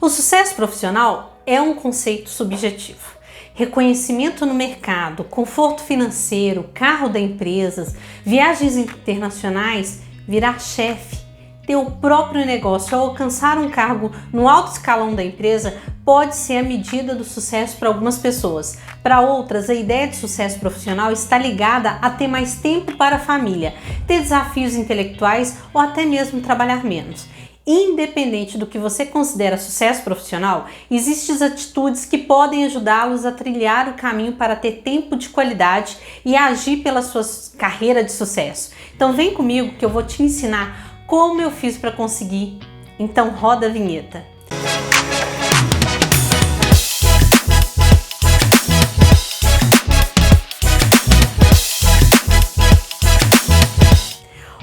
O sucesso profissional é um conceito subjetivo. Reconhecimento no mercado, conforto financeiro, carro da empresa, viagens internacionais, virar chefe, ter o próprio negócio ou alcançar um cargo no alto escalão da empresa pode ser a medida do sucesso para algumas pessoas. Para outras, a ideia de sucesso profissional está ligada a ter mais tempo para a família, ter desafios intelectuais ou até mesmo trabalhar menos. Independente do que você considera sucesso profissional, existem atitudes que podem ajudá-los a trilhar o caminho para ter tempo de qualidade e agir pela sua carreira de sucesso. Então vem comigo que eu vou te ensinar como eu fiz para conseguir. Então roda a vinheta.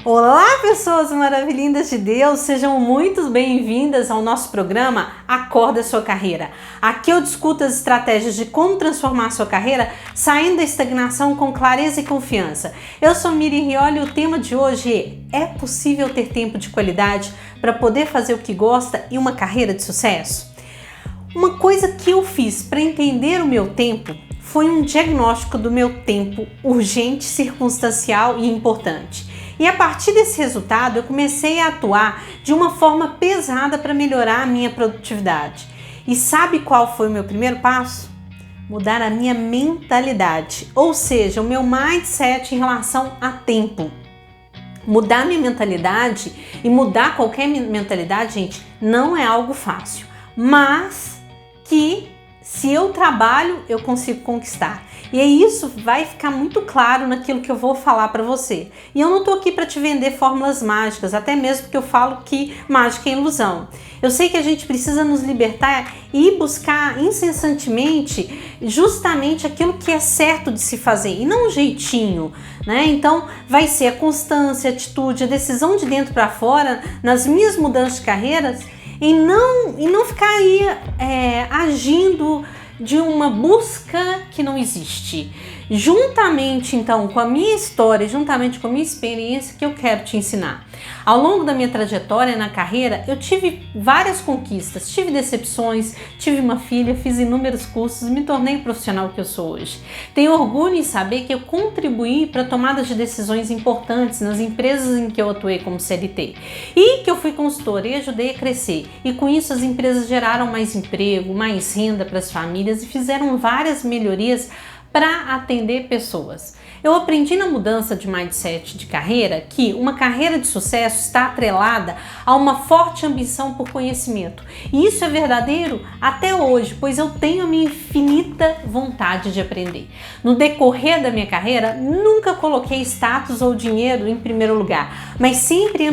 Olá, pessoas maravilhindas de Deus, sejam muito bem-vindas ao nosso programa Acorda Sua Carreira. Aqui eu discuto as estratégias de como transformar a sua carreira saindo da estagnação com clareza e confiança. Eu sou Miri Rioli e o tema de hoje é possível ter tempo de qualidade para poder fazer o que gosta e uma carreira de sucesso? Uma coisa que eu fiz para entender o meu tempo foi um diagnóstico do meu tempo urgente, circunstancial e importante. E a partir desse resultado, eu comecei a atuar de uma forma pesada para melhorar a minha produtividade. E sabe qual foi o meu primeiro passo? Mudar a minha mentalidade, ou seja, o meu mindset em relação a tempo. Mudar minha mentalidade e mudar qualquer mentalidade, gente, não é algo fácil, mas que se eu trabalho, eu consigo conquistar. E isso vai ficar muito claro naquilo que eu vou falar para você. E eu não tô aqui para te vender fórmulas mágicas, até mesmo porque eu falo que mágica é ilusão. Eu sei que a gente precisa nos libertar e buscar incessantemente justamente aquilo que é certo de se fazer e não um jeitinho, né? Então vai ser a constância, a atitude, a decisão de dentro para fora nas minhas mudanças de carreiras e não ficar aí agindo de uma busca que não existe. Juntamente então com a minha história, juntamente com a minha experiência que eu quero te ensinar. Ao longo da minha trajetória na carreira, eu tive várias conquistas, tive decepções, tive uma filha, fiz inúmeros cursos, me tornei o profissional que eu sou hoje. Tenho orgulho em saber que eu contribuí para tomadas de decisões importantes nas empresas em que eu atuei como CLT e que eu fui consultora e ajudei a crescer. E com isso as empresas geraram mais emprego, mais renda para as famílias e fizeram várias melhorias para atender pessoas. Eu aprendi na mudança de mindset de carreira que uma carreira de sucesso está atrelada a uma forte ambição por conhecimento. E isso é verdadeiro até hoje, pois eu tenho a minha infinita vontade de aprender. No decorrer da minha carreira, nunca coloquei status ou dinheiro em primeiro lugar, mas sempre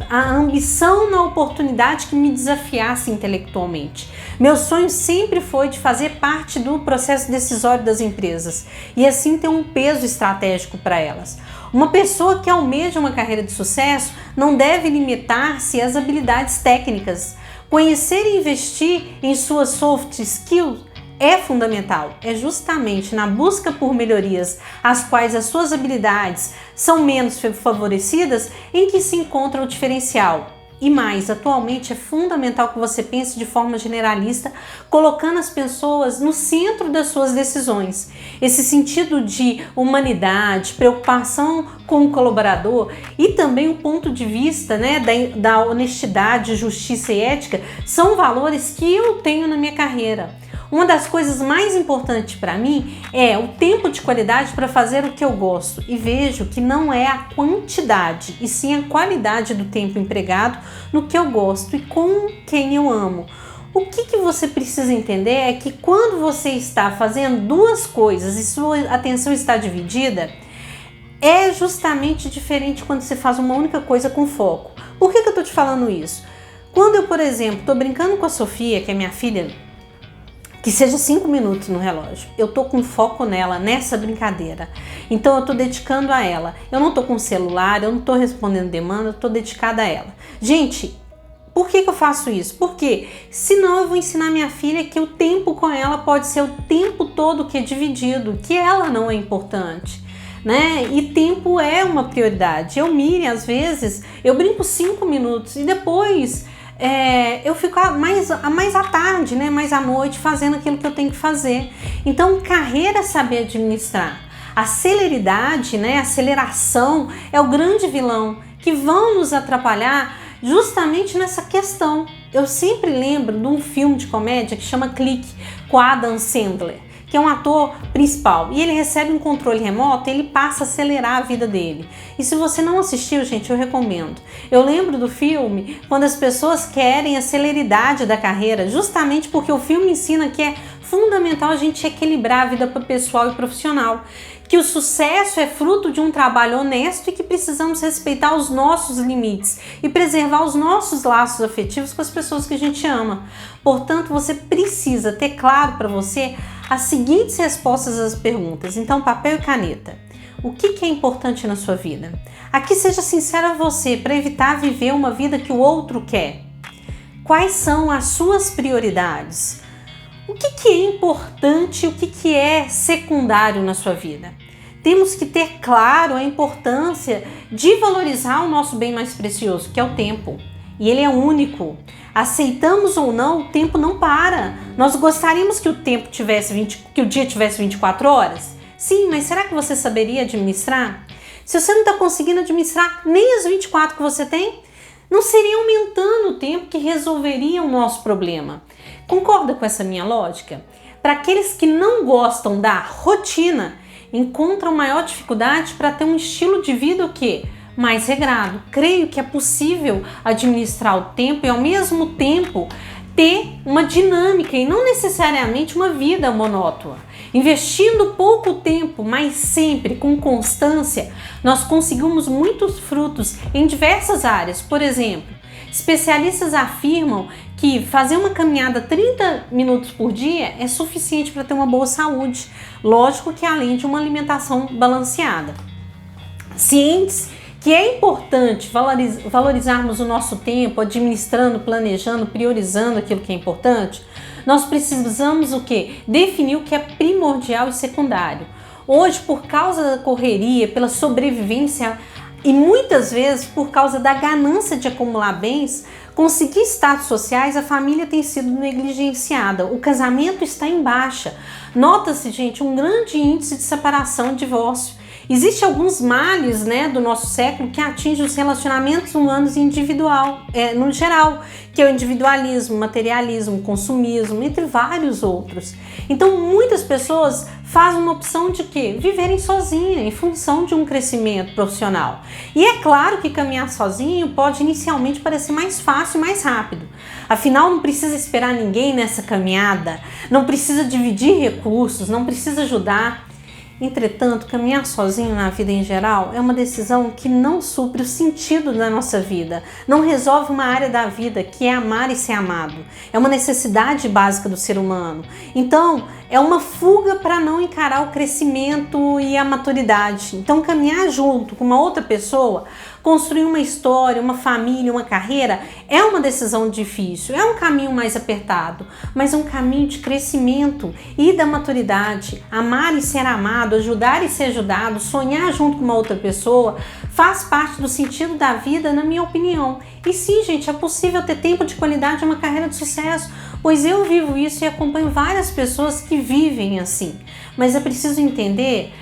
a ambição na oportunidade que me desafiasse intelectualmente. Meu sonho sempre foi de fazer parte do processo decisório das empresas e assim ter um peso estratégico para elas. Uma pessoa que almeja uma carreira de sucesso não deve limitar-se às habilidades técnicas. Conhecer e investir em suas soft skills é fundamental. É justamente na busca por melhorias, as quais as suas habilidades são menos favorecidas, em que se encontra o diferencial. E mais, atualmente é fundamental que você pense de forma generalista, colocando as pessoas no centro das suas decisões. Esse sentido de humanidade, preocupação com o colaborador e também o ponto de vista, né, da honestidade, justiça e ética são valores que eu tenho na minha carreira. Uma das coisas mais importantes para mim é o tempo de qualidade para fazer o que eu gosto e vejo que não é a quantidade e sim a qualidade do tempo empregado no que eu gosto e com quem eu amo. O que você precisa entender é que quando você está fazendo duas coisas e sua atenção está dividida, é justamente diferente quando você faz uma única coisa com foco. Por que eu estou te falando isso? Quando eu, por exemplo, estou brincando com a Sofia, que é minha filha, que seja 5 minutos no relógio, eu tô com foco nela, nessa brincadeira, então eu tô dedicando a ela, eu não tô com celular, eu não tô respondendo demanda, eu tô dedicada a ela. Gente, por que eu faço isso? Porque senão eu vou ensinar minha filha que o tempo com ela pode ser o tempo todo que é dividido, que ela não é importante, né? E tempo é uma prioridade. Miriam, às vezes, eu brinco 5 minutos e depois eu fico mais à tarde, né? Mais à noite, fazendo aquilo que eu tenho que fazer. Então, carreira é saber administrar. A celeridade, né? A aceleração é o grande vilão que vão nos atrapalhar justamente nessa questão. Eu sempre lembro de um filme de comédia que chama Clique, com Adam Sandler, que é um ator principal, e ele recebe um controle remoto e ele passa a acelerar a vida dele. E se você não assistiu, gente, eu recomendo. Eu lembro do filme quando as pessoas querem a celeridade da carreira, justamente porque o filme ensina que é fundamental a gente equilibrar a vida pessoal e profissional, que o sucesso é fruto de um trabalho honesto e que precisamos respeitar os nossos limites e preservar os nossos laços afetivos com as pessoas que a gente ama. Portanto, você precisa ter claro para você as seguintes respostas às perguntas. Então, papel e caneta. O que é importante na sua vida? Aqui seja sincero a você para evitar viver uma vida que o outro quer. Quais são as suas prioridades? O que é importante e o que é secundário na sua vida? Temos que ter claro a importância de valorizar o nosso bem mais precioso, que é o tempo. E ele é único. Aceitamos ou não, o tempo não para. Nós gostaríamos que o tempo que o dia tivesse 24 horas? Sim, mas será que você saberia administrar? Se você não está conseguindo administrar nem as 24 que você tem, não seria aumentando o tempo que resolveria o nosso problema. Concorda com essa minha lógica? Para aqueles que não gostam da rotina, encontram maior dificuldade para ter um estilo de vida o quê? Mais regrado. Creio que é possível administrar o tempo e ao mesmo tempo ter uma dinâmica e não necessariamente uma vida monótona. Investindo pouco tempo, mas sempre com constância, nós conseguimos muitos frutos em diversas áreas. Por exemplo, especialistas afirmam que fazer uma caminhada 30 minutos por dia é suficiente para ter uma boa saúde. Lógico que além de uma alimentação balanceada. Cientes que é importante valorizarmos o nosso tempo, administrando, planejando, priorizando aquilo que é importante, nós precisamos o quê? Definir o que é primordial e secundário. Hoje, por causa da correria, pela sobrevivência e muitas vezes por causa da ganância de acumular bens, conseguir status sociais, a família tem sido negligenciada, o casamento está em baixa. Nota-se, gente, um grande índice de separação e divórcio. Existem alguns males, né, do nosso século que atingem os relacionamentos humanos no geral, que é o individualismo, materialismo, consumismo, entre vários outros. Então, muitas pessoas fazem uma opção de quê? Viverem sozinha em função de um crescimento profissional. E é claro que caminhar sozinho pode inicialmente parecer mais fácil e mais rápido. Afinal, não precisa esperar ninguém nessa caminhada, não precisa dividir recursos, não precisa ajudar. Entretanto, caminhar sozinho na vida em geral é uma decisão que não supre o sentido da nossa vida, não resolve uma área da vida que é amar e ser amado. É uma necessidade básica do ser humano. Então, é uma fuga para não encarar o crescimento e a maturidade. Então, caminhar junto com uma outra pessoa, construir uma história, uma família, uma carreira, é uma decisão difícil, é um caminho mais apertado, mas é um caminho de crescimento e da maturidade. Amar e ser amado, ajudar e ser ajudado, sonhar junto com uma outra pessoa, faz parte do sentido da vida, na minha opinião. E sim, gente, é possível ter tempo de qualidade e uma carreira de sucesso, pois eu vivo isso e acompanho várias pessoas que vivem assim. Mas é preciso entender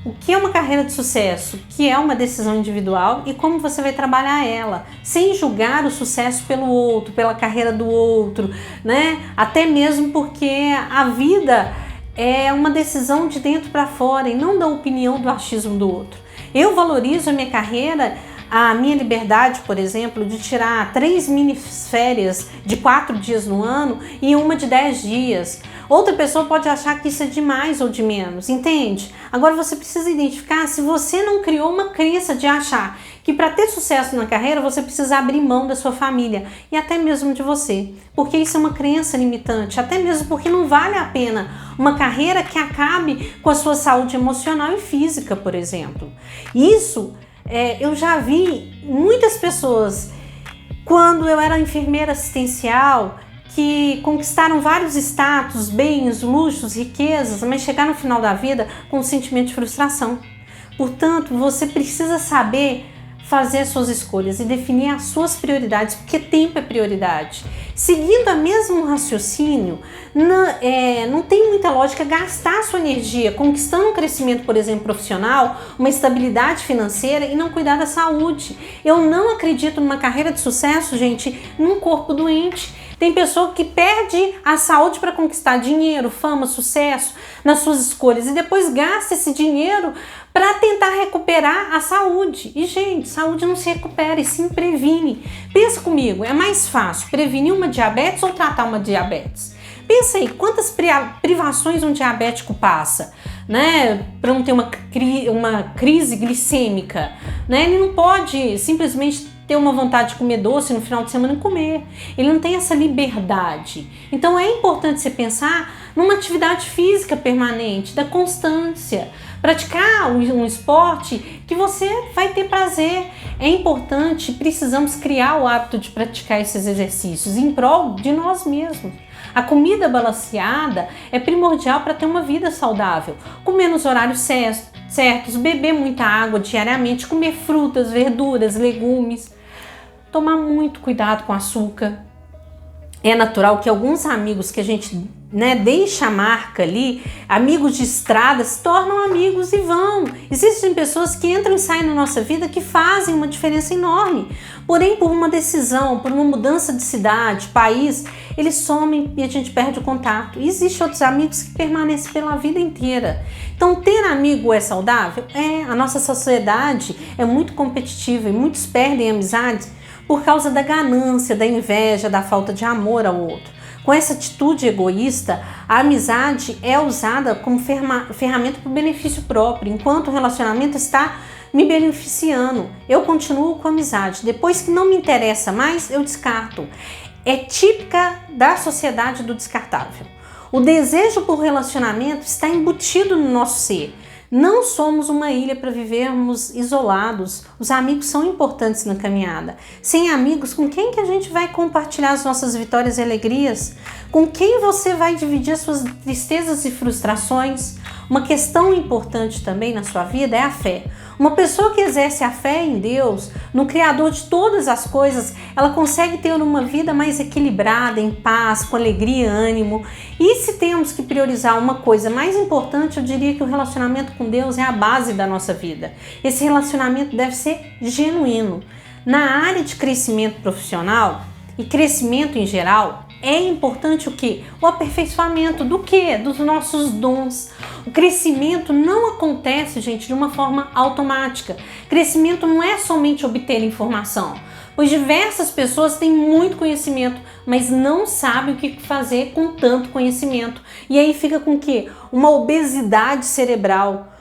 o que é uma carreira de sucesso, o que é uma decisão individual e como você vai trabalhar ela, sem julgar o sucesso pelo outro, pela carreira do outro, né? Até mesmo porque a vida é uma decisão de dentro para fora e não da opinião do achismo do outro. Eu valorizo a minha carreira, a minha liberdade, por exemplo, de tirar 3 mini férias de 4 dias no ano e uma de 10 dias. Outra pessoa pode achar que isso é de mais ou de menos, entende? Agora você precisa identificar se você não criou uma crença de achar que para ter sucesso na carreira você precisa abrir mão da sua família e até mesmo de você, porque isso é uma crença limitante, até mesmo porque não vale a pena uma carreira que acabe com a sua saúde emocional e física, por exemplo. Isso eu já vi muitas pessoas, quando eu era enfermeira assistencial, que conquistaram vários status, bens, luxos, riquezas, mas chegaram no final da vida com um sentimento de frustração. Portanto, você precisa saber fazer as suas escolhas e definir as suas prioridades, porque tempo é prioridade. Seguindo o mesmo raciocínio, não tem muita lógica gastar sua energia conquistando um crescimento, por exemplo, profissional, uma estabilidade financeira e não cuidar da saúde. Eu não acredito numa carreira de sucesso, gente, num corpo doente. Tem pessoa que perde a saúde para conquistar dinheiro, fama, sucesso nas suas escolhas e depois gasta esse dinheiro para tentar recuperar a saúde. E, gente, saúde não se recupera e sim previne. Pensa comigo, é mais fácil prevenir uma diabetes ou tratar uma diabetes? Pensa aí, quantas privações um diabético passa, né, para não ter uma crise glicêmica, né? Ele não pode simplesmente ter uma vontade de comer doce no final de semana e comer. Ele não tem essa liberdade. Então é importante você pensar numa atividade física permanente, da constância. Praticar um esporte que você vai ter prazer. É importante, precisamos criar o hábito de praticar esses exercícios em prol de nós mesmos. A comida balanceada é primordial para ter uma vida saudável. Comer nos horários certos, beber muita água diariamente, comer frutas, verduras, legumes. Tomar muito cuidado com açúcar. É natural que alguns amigos que a gente deixa a marca ali, amigos de estrada, se tornam amigos e vão. Existem pessoas que entram e saem na nossa vida que fazem uma diferença enorme. Porém, por uma decisão, por uma mudança de cidade, país, eles somem e a gente perde o contato. E existem outros amigos que permanecem pela vida inteira. Então, ter amigo é saudável? A nossa sociedade é muito competitiva e muitos perdem amizades por causa da ganância, da inveja, da falta de amor ao outro. Com essa atitude egoísta, a amizade é usada como ferramenta para o benefício próprio, enquanto o relacionamento está me beneficiando. Eu continuo com a amizade. Depois que não me interessa mais, eu descarto. É típica da sociedade do descartável. O desejo por relacionamento está embutido no nosso ser. Não somos uma ilha para vivermos isolados. Os amigos são importantes na caminhada. Sem amigos, com quem que a gente vai compartilhar as nossas vitórias e alegrias? Com quem você vai dividir as suas tristezas e frustrações? Uma questão importante também na sua vida é a fé. Uma pessoa que exerce a fé em Deus, no Criador de todas as coisas, ela consegue ter uma vida mais equilibrada, em paz, com alegria e ânimo. E se temos que priorizar uma coisa mais importante, eu diria que o relacionamento com Deus é a base da nossa vida. Esse relacionamento deve ser genuíno. Na área de crescimento profissional e crescimento em geral, é importante o quê? O aperfeiçoamento do quê? Dos nossos dons. O crescimento não acontece, gente, de uma forma automática. Crescimento não é somente obter informação, pois diversas pessoas têm muito conhecimento, mas não sabem o que fazer com tanto conhecimento. E aí fica com o quê? Uma obesidade cerebral.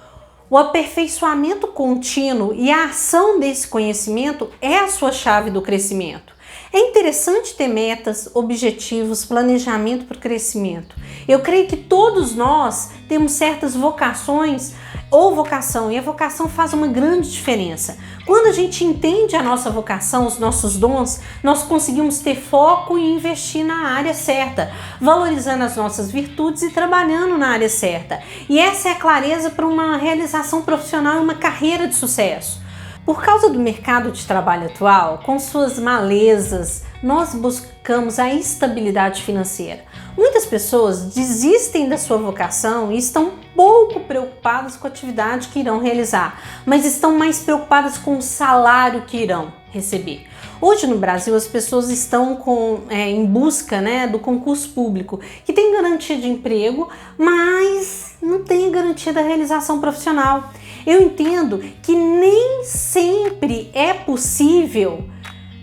O aperfeiçoamento contínuo e a ação desse conhecimento é a sua chave do crescimento. É interessante ter metas, objetivos, planejamento para o crescimento. Eu creio que todos nós temos certas vocações ou vocação, e a vocação faz uma grande diferença. Quando a gente entende a nossa vocação, os nossos dons, nós conseguimos ter foco e investir na área certa, valorizando as nossas virtudes e trabalhando na área certa. E essa é a clareza para uma realização profissional e uma carreira de sucesso. Por causa do mercado de trabalho atual, com suas malezas, nós buscamos a estabilidade financeira. Muitas pessoas desistem da sua vocação e estão pouco preocupadas com a atividade que irão realizar, mas estão mais preocupadas com o salário que irão receber. Hoje no Brasil as pessoas estão em busca do concurso público, que tem garantia de emprego, mas não tem garantia da realização profissional. Eu entendo que nem sempre é possível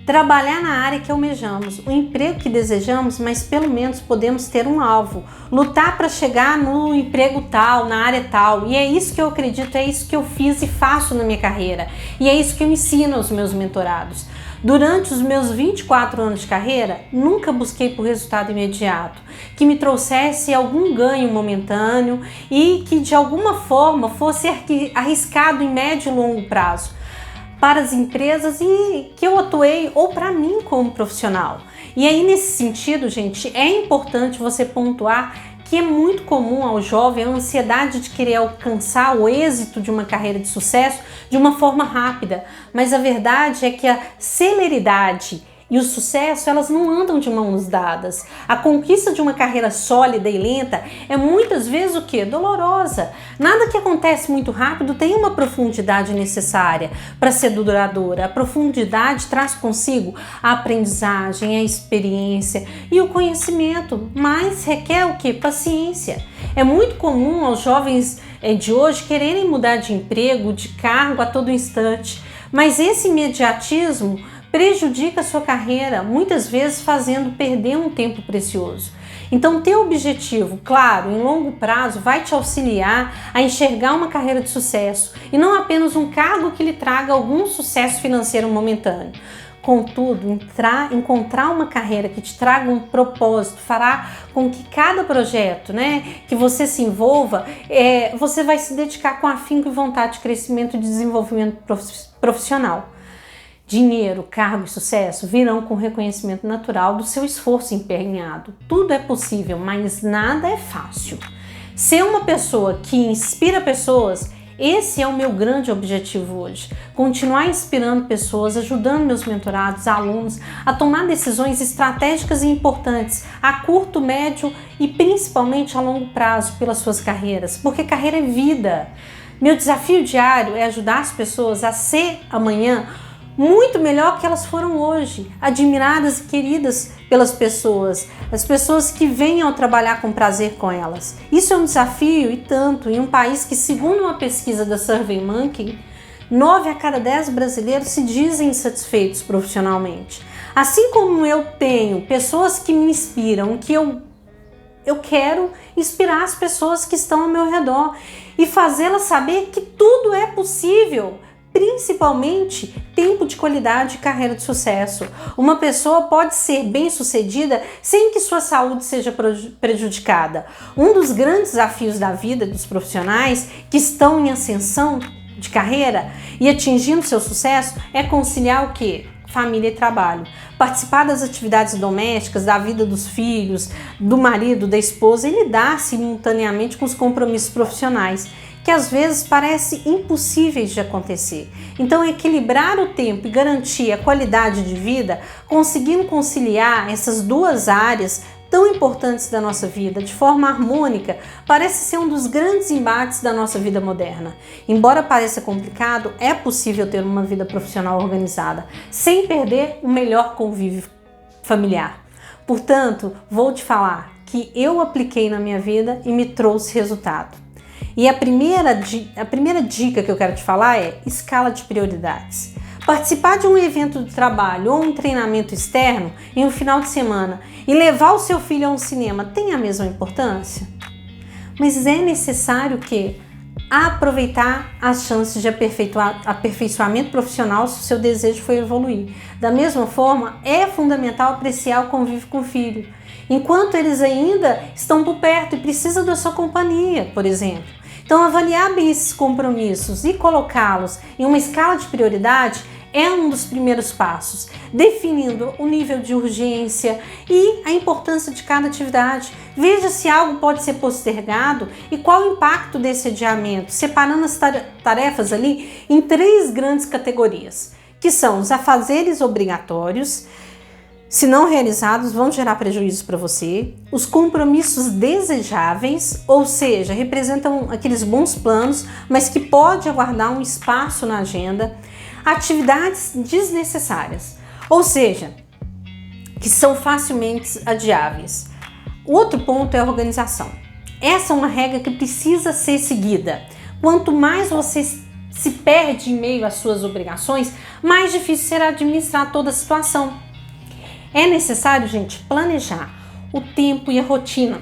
trabalhar na área que almejamos, o emprego que desejamos, mas pelo menos podemos ter um alvo, lutar para chegar no emprego tal, na área tal. E é isso que eu acredito, é isso que eu fiz e faço na minha carreira. E é isso que eu ensino aos meus mentorados. Durante os meus 24 anos de carreira, nunca busquei por resultado imediato, que me trouxesse algum ganho momentâneo e que de alguma forma fosse arriscado em médio e longo prazo para as empresas e que eu atuei ou para mim como profissional. E aí nesse sentido, gente, é importante você pontuar que é muito comum ao jovem a ansiedade de querer alcançar o êxito de uma carreira de sucesso de uma forma rápida, mas a verdade é que a celeridade e o sucesso, elas não andam de mãos dadas. A conquista de uma carreira sólida e lenta é muitas vezes o quê? Dolorosa. Nada que acontece muito rápido tem uma profundidade necessária para ser duradoura. A profundidade traz consigo a aprendizagem, a experiência e o conhecimento, mas requer o quê? Paciência. É muito comum aos jovens de hoje quererem mudar de emprego, de cargo a todo instante, mas esse imediatismo prejudica a sua carreira, muitas vezes fazendo perder um tempo precioso. Então, ter objetivo claro em longo prazo vai te auxiliar a enxergar uma carreira de sucesso e não apenas um cargo que lhe traga algum sucesso financeiro momentâneo. Contudo, encontrar uma carreira que te traga um propósito fará com que cada projeto, que você se envolva, você vai se dedicar com afinco e vontade de crescimento e desenvolvimento profissional. Dinheiro, cargo e sucesso virão com reconhecimento natural do seu esforço empenhado. Tudo é possível, mas nada é fácil. Ser uma pessoa que inspira pessoas, esse é o meu grande objetivo hoje. Continuar inspirando pessoas, ajudando meus mentorados, alunos a tomar decisões estratégicas e importantes a curto, médio e principalmente a longo prazo pelas suas carreiras, porque carreira é vida. Meu desafio diário é ajudar as pessoas a ser amanhã muito melhor que elas foram hoje, admiradas e queridas pelas pessoas, as pessoas que venham trabalhar com prazer com elas. Isso é um desafio e tanto em um país que, segundo uma pesquisa da SurveyMonkey, 9 a cada 10 brasileiros se dizem insatisfeitos profissionalmente. Assim como eu tenho pessoas que me inspiram, que eu quero inspirar as pessoas que estão ao meu redor e fazê-las saber que tudo é possível. Principalmente tempo de qualidade e carreira de sucesso. Uma pessoa pode ser bem-sucedida sem que sua saúde seja prejudicada. Um dos grandes desafios da vida dos profissionais que estão em ascensão de carreira e atingindo seu sucesso é conciliar o quê? Família e trabalho. Participar das atividades domésticas, da vida dos filhos, do marido, da esposa e lidar simultaneamente com os compromissos profissionais, que às vezes parecem impossíveis de acontecer. Então, equilibrar o tempo e garantir a qualidade de vida, conseguindo conciliar essas duas áreas tão importantes da nossa vida de forma harmônica, parece ser um dos grandes embates da nossa vida moderna. Embora pareça complicado, é possível ter uma vida profissional organizada, sem perder o melhor convívio familiar. Portanto, vou te falar que eu apliquei na minha vida e me trouxe resultado. E a primeira dica que eu quero te falar é escala de prioridades. Participar de um evento de trabalho ou um treinamento externo em um final de semana e levar o seu filho a um cinema tem a mesma importância? Mas é necessário que aproveitar as chances de aperfeiçoamento profissional se o seu desejo for evoluir. Da mesma forma, é fundamental apreciar o convívio com o filho, enquanto eles ainda estão por perto e precisam da sua companhia, por exemplo. Então, avaliar bem esses compromissos e colocá-los em uma escala de prioridade é um dos primeiros passos, definindo o nível de urgência e a importância de cada atividade. Veja se algo pode ser postergado e qual o impacto desse adiamento, separando as tarefas ali em 3 grandes categorias, que são os afazeres obrigatórios, se não realizados, vão gerar prejuízos para você. Os compromissos desejáveis, ou seja, representam aqueles bons planos, mas que pode aguardar um espaço na agenda. Atividades desnecessárias, ou seja, que são facilmente adiáveis. O outro ponto é a organização. Essa é uma regra que precisa ser seguida. Quanto mais você se perde em meio às suas obrigações, mais difícil será administrar toda a situação. É necessário, gente, planejar o tempo e a rotina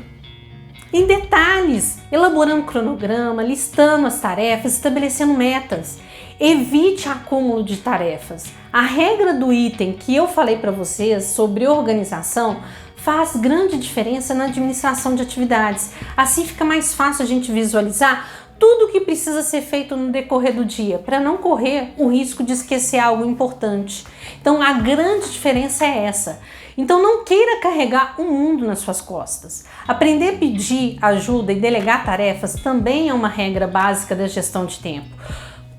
em detalhes, elaborando cronograma, listando as tarefas, estabelecendo metas. Evite acúmulo de tarefas. A regra do item que eu falei para vocês sobre organização faz grande diferença na administração de atividades. Assim fica mais fácil a gente visualizar tudo que precisa ser feito no decorrer do dia, para não correr o risco de esquecer algo importante. Então a grande diferença é essa. Então não queira carregar o mundo nas suas costas. Aprender a pedir ajuda e delegar tarefas também é uma regra básica da gestão de tempo.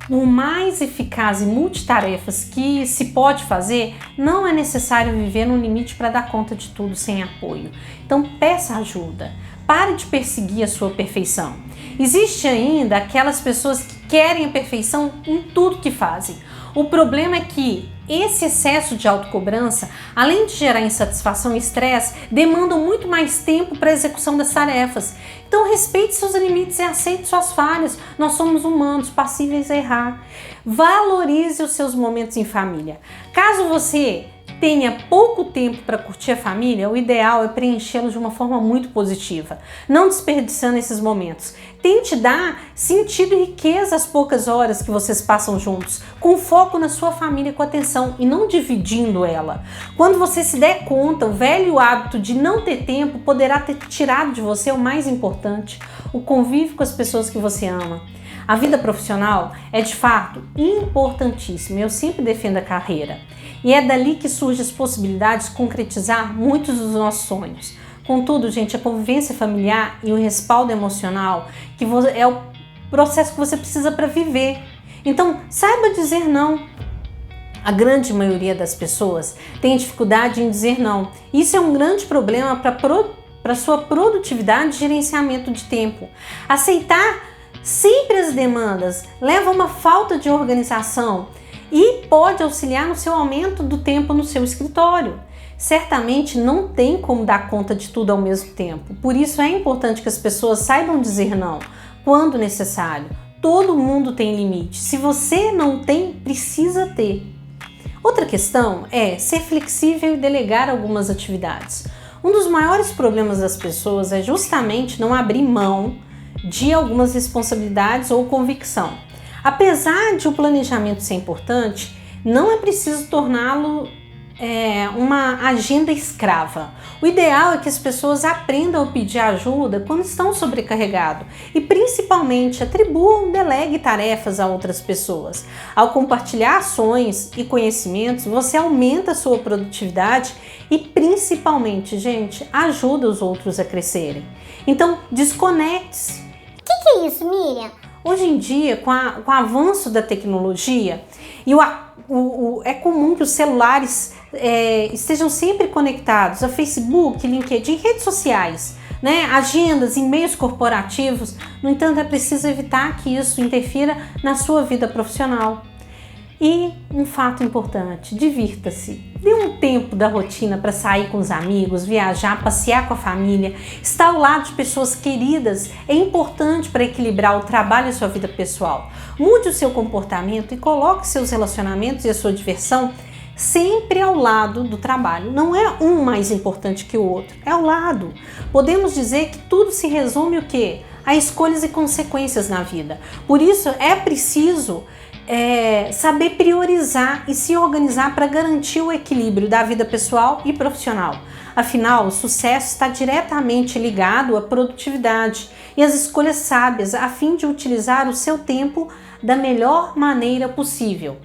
Por mais eficaz e multitarefas que se pode fazer, não é necessário viver no limite para dar conta de tudo sem apoio. Então peça ajuda. Pare de perseguir a sua perfeição. Existe ainda aquelas pessoas que querem a perfeição em tudo que fazem. O problema é que esse excesso de autocobrança, além de gerar insatisfação e estresse, demandam muito mais tempo para a execução das tarefas. Então respeite seus limites e aceite suas falhas. Nós somos humanos, passíveis a errar. Valorize os seus momentos em família. Caso você tenha pouco tempo para curtir a família, o ideal é preenchê-los de uma forma muito positiva, não desperdiçando esses momentos. Tente dar sentido e riqueza às poucas horas que vocês passam juntos, com foco na sua família com atenção e não dividindo ela. Quando você se der conta, o velho hábito de não ter tempo poderá ter tirado de você o mais importante, o convívio com as pessoas que você ama. A vida profissional é de fato importantíssima, eu sempre defendo a carreira. E é dali que surgem as possibilidades de concretizar muitos dos nossos sonhos. Contudo, gente, a convivência familiar e o respaldo emocional é o processo que você precisa para viver. Então, saiba dizer não. A grande maioria das pessoas tem dificuldade em dizer não. Isso é um grande problema para sua produtividade e gerenciamento de tempo. Aceitar sempre as demandas leva a uma falta de organização e pode auxiliar no seu aumento do tempo no seu escritório. Certamente não tem como dar conta de tudo ao mesmo tempo, por isso é importante que as pessoas saibam dizer não, quando necessário. Todo mundo tem limite, se você não tem, precisa ter. Outra questão é ser flexível e delegar algumas atividades. Um dos maiores problemas das pessoas é justamente não abrir mão de algumas responsabilidades ou convicção. Apesar de o planejamento ser importante, não é preciso torná-lo uma agenda escrava. O ideal é que as pessoas aprendam a pedir ajuda quando estão sobrecarregados e principalmente atribuam, delegue tarefas a outras pessoas. Ao compartilhar ações e conhecimentos, você aumenta a sua produtividade e principalmente, gente, ajuda os outros a crescerem. Então, desconecte-se. O que é isso, Miriam? Hoje em dia, com o avanço da tecnologia, é comum que os celulares estejam sempre conectados a Facebook, LinkedIn, redes sociais, né? Agendas, e-mails corporativos. No entanto, é preciso evitar que isso interfira na sua vida profissional. E um fato importante, divirta-se. Dê um tempo da rotina para sair com os amigos, viajar, passear com a família. Estar ao lado de pessoas queridas é importante para equilibrar o trabalho e a sua vida pessoal. Mude o seu comportamento e coloque seus relacionamentos e a sua diversão sempre ao lado do trabalho. Não é um mais importante que o outro, é ao lado. Podemos dizer que tudo se resume o quê? A escolhas e consequências na vida. Por isso é preciso saber priorizar e se organizar para garantir o equilíbrio da vida pessoal e profissional. Afinal, o sucesso está diretamente ligado à produtividade e às escolhas sábias a fim de utilizar o seu tempo da melhor maneira possível.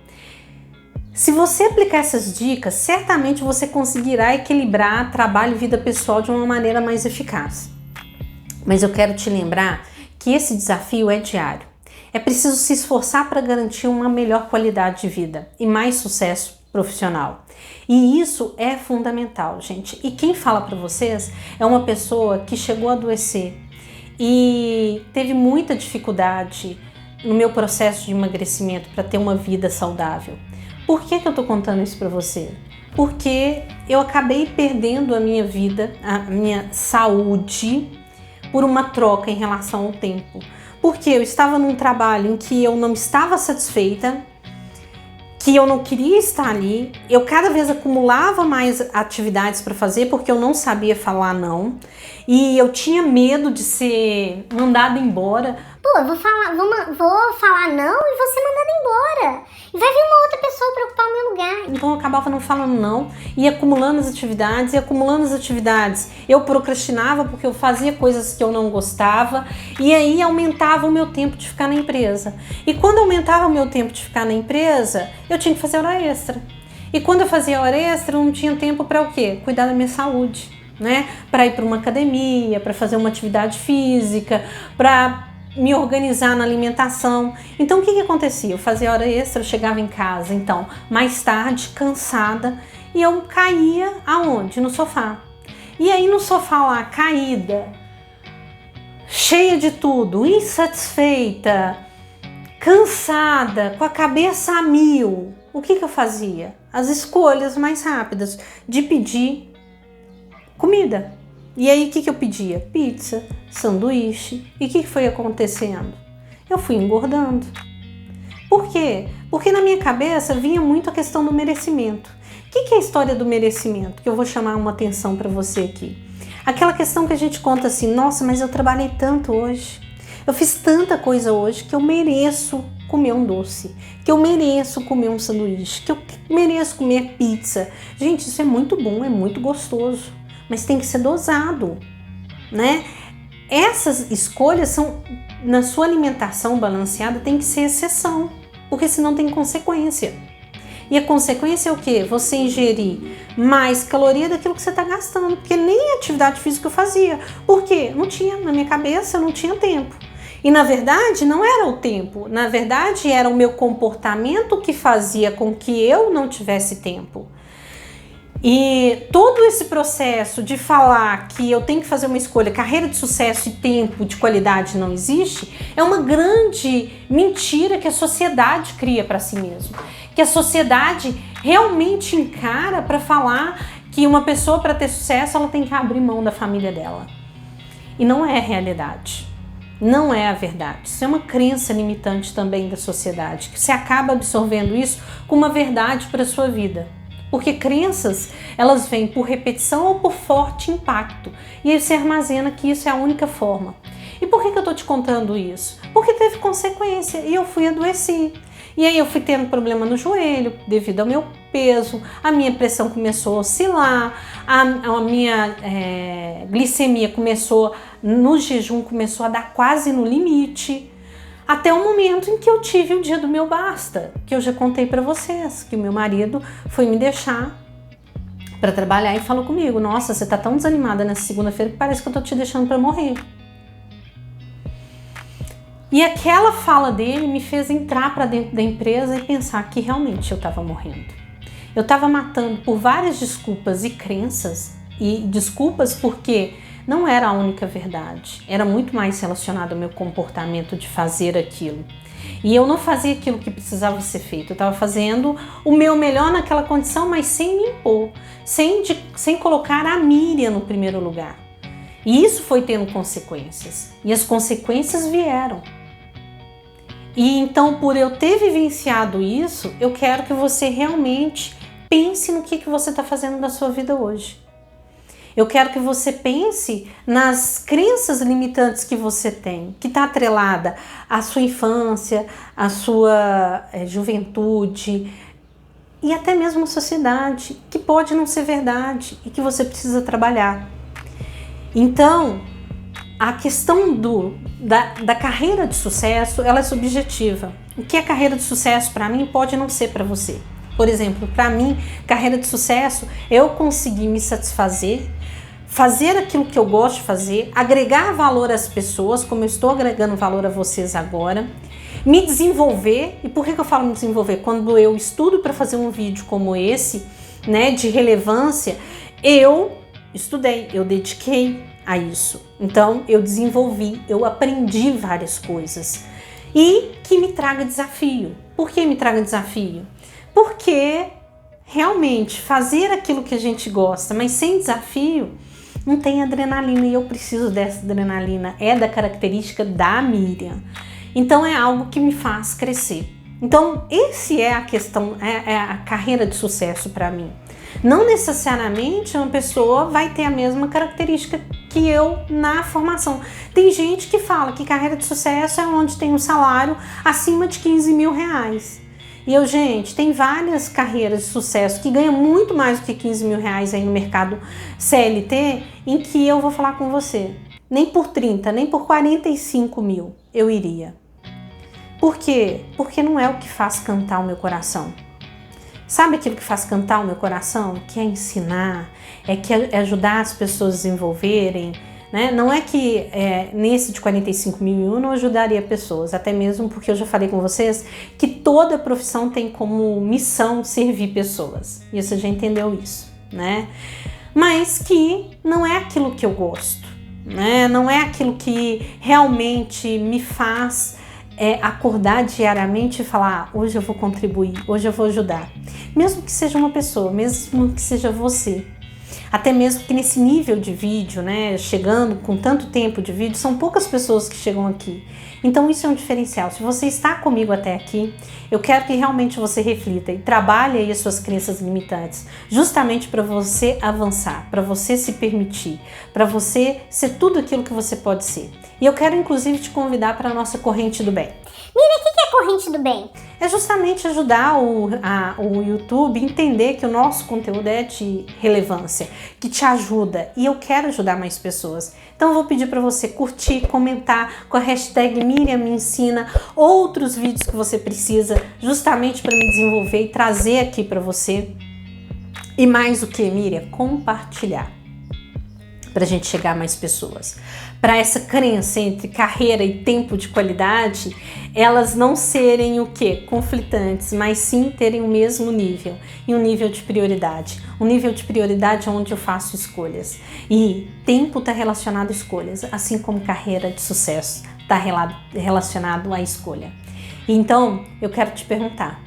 Se você aplicar essas dicas, certamente você conseguirá equilibrar trabalho e vida pessoal de uma maneira mais eficaz. Mas eu quero te lembrar que esse desafio é diário. É preciso se esforçar para garantir uma melhor qualidade de vida e mais sucesso profissional. E isso é fundamental, gente. E quem fala para vocês é uma pessoa que chegou a adoecer e teve muita dificuldade no meu processo de emagrecimento para ter uma vida saudável. Por que eu tô contando isso para você? Porque eu acabei perdendo a minha vida, a minha saúde, por uma troca em relação ao tempo. Porque eu estava num trabalho em que eu não estava satisfeita, que eu não queria estar ali, eu cada vez acumulava mais atividades para fazer porque eu não sabia falar não, e eu tinha medo de ser mandada embora. Pô, eu vou falar não e vou ser mandada embora. E vai vir uma outra pessoa para ocupar o meu lugar. Então eu acabava não falando não e acumulando as atividades. Eu procrastinava porque eu fazia coisas que eu não gostava e aí aumentava o meu tempo de ficar na empresa. E quando aumentava o meu tempo de ficar na empresa, eu tinha que fazer hora extra. E quando eu fazia hora extra, eu não tinha tempo para o quê? Cuidar da minha saúde, né? Para ir para uma academia, para fazer uma atividade física, para me organizar na alimentação. Então o que acontecia? Eu fazia hora extra, eu chegava em casa, então, mais tarde, cansada, e eu caía aonde? No sofá. E aí no sofá lá, caída, cheia de tudo, insatisfeita, cansada, com a cabeça a mil, o que eu fazia? As escolhas mais rápidas de pedir comida. E aí o que eu pedia? Pizza, sanduíche. E o que foi acontecendo? Eu fui engordando. Por quê? Porque na minha cabeça vinha muito a questão do merecimento. O que é a história do merecimento? Que eu vou chamar uma atenção para você aqui. Aquela questão que a gente conta assim, nossa, mas eu trabalhei tanto hoje. Eu fiz tanta coisa hoje que eu mereço comer um doce, que eu mereço comer um sanduíche, que eu mereço comer pizza. Gente, isso é muito bom, é muito gostoso, mas tem que ser dosado, né? Essas escolhas são, na sua alimentação balanceada, tem que ser exceção, porque senão tem consequência. E a consequência é o quê? Você ingerir mais caloria daquilo que você está gastando, porque nem atividade física eu fazia. Por quê? Não tinha, na minha cabeça, eu não tinha tempo. E na verdade não era o tempo, na verdade era o meu comportamento que fazia com que eu não tivesse tempo. E todo esse processo de falar que eu tenho que fazer uma escolha, carreira de sucesso e tempo de qualidade não existe, é uma grande mentira que a sociedade cria para si mesma. Que a sociedade realmente encara para falar que uma pessoa, para ter sucesso, ela tem que abrir mão da família dela. E não é a realidade. Não é a verdade. Isso é uma crença limitante também da sociedade, que você acaba absorvendo isso como uma verdade para a sua vida. Porque crenças, elas vêm por repetição ou por forte impacto. E aí você armazena que isso é a única forma. E por que eu estou te contando isso? Porque teve consequência e eu fui adoecer. E aí eu fui tendo problema no joelho devido ao meu peso, a minha pressão começou a oscilar, a minha glicemia começou, no jejum, começou a dar quase no limite. Até o momento em que eu tive o dia do meu basta, que eu já contei para vocês, que o meu marido foi me deixar para trabalhar e falou comigo, nossa, você tá tão desanimada nessa segunda-feira que parece que eu tô te deixando para morrer. E aquela fala dele me fez entrar para dentro da empresa e pensar que realmente eu estava morrendo. Eu estava matando por várias desculpas e crenças, e desculpas porque não era a única verdade, era muito mais relacionado ao meu comportamento de fazer aquilo. E eu não fazia aquilo que precisava ser feito, eu estava fazendo o meu melhor naquela condição, mas sem me impor, sem colocar a Miriam no primeiro lugar. E isso foi tendo consequências, e as consequências vieram. E então, por eu ter vivenciado isso, eu quero que você realmente pense no que você está fazendo da sua vida hoje. Eu quero que você pense nas crenças limitantes que você tem, que está atrelada à sua infância, à sua juventude e até mesmo à sociedade, que pode não ser verdade e que você precisa trabalhar. Então, a questão da carreira de sucesso, ela é subjetiva. O que é carreira de sucesso para mim pode não ser para você. Por exemplo, para mim, carreira de sucesso, eu consegui me satisfazer, fazer aquilo que eu gosto de fazer, agregar valor às pessoas, como eu estou agregando valor a vocês agora, me desenvolver. E por que eu falo me desenvolver? Quando eu estudo para fazer um vídeo como esse, né, de relevância, eu estudei, eu dediquei a isso. Então, eu desenvolvi, eu aprendi várias coisas. E que me traga desafio. Por que me traga desafio? Porque realmente fazer aquilo que a gente gosta, mas sem desafio, não tem adrenalina, e eu preciso dessa adrenalina. É da característica da Miriam. Então é algo que me faz crescer. Então esse é a questão, é a carreira de sucesso para mim. Não necessariamente uma pessoa vai ter a mesma característica que eu na formação. Tem gente que fala que carreira de sucesso é onde tem um salário acima de 15 mil reais. E eu, gente, tem várias carreiras de sucesso que ganham muito mais do que 15 mil reais aí no mercado CLT, em que eu vou falar com você, nem por 30, nem por 45 mil eu iria. Por quê? Porque não é o que faz cantar o meu coração. Sabe aquilo que faz cantar o meu coração? Que é ensinar, é ajudar as pessoas a desenvolverem, né? Não é que nesse de 45 mil eu não ajudaria pessoas, até mesmo porque eu já falei com vocês que toda profissão tem como missão servir pessoas. E você já entendeu isso, né? Mas que não é aquilo que eu gosto, né? Não é aquilo que realmente me faz acordar diariamente e falar, hoje eu vou contribuir, hoje eu vou ajudar. Mesmo que seja uma pessoa, mesmo que seja você. Até mesmo que nesse nível de vídeo, né, chegando com tanto tempo de vídeo, são poucas pessoas que chegam aqui. Então isso é um diferencial. Se você está comigo até aqui, eu quero que realmente você reflita e trabalhe aí as suas crenças limitantes, justamente para você avançar, para você se permitir, para você ser tudo aquilo que você pode ser. E eu quero inclusive te convidar para a nossa corrente do bem. Miriam, o que é corrente do bem? É justamente ajudar o YouTube a entender que o nosso conteúdo é de relevância, que te ajuda, e eu quero ajudar mais pessoas. Então eu vou pedir para você curtir, comentar com a hashtag Miriam me ensina outros vídeos que você precisa, justamente para me desenvolver e trazer aqui para você. E mais o que, Miriam? Compartilhar, para a gente chegar a mais pessoas. Para essa crença entre carreira e tempo de qualidade, elas não serem o quê? Conflitantes, mas sim terem o mesmo nível, e um nível de prioridade. Um nível de prioridade onde eu faço escolhas. E tempo está relacionado a escolhas, assim como carreira de sucesso está relacionado à escolha. Então, eu quero te perguntar,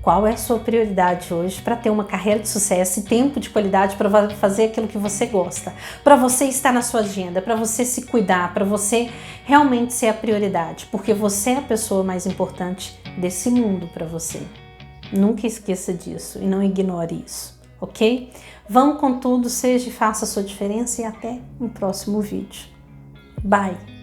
qual é a sua prioridade hoje para ter uma carreira de sucesso e tempo de qualidade para fazer aquilo que você gosta? Para você estar na sua agenda, para você se cuidar, para você realmente ser a prioridade, porque você é a pessoa mais importante desse mundo para você. Nunca esqueça disso e não ignore isso, ok? Vamos com tudo, seja e faça a sua diferença, e até um próximo vídeo. Bye!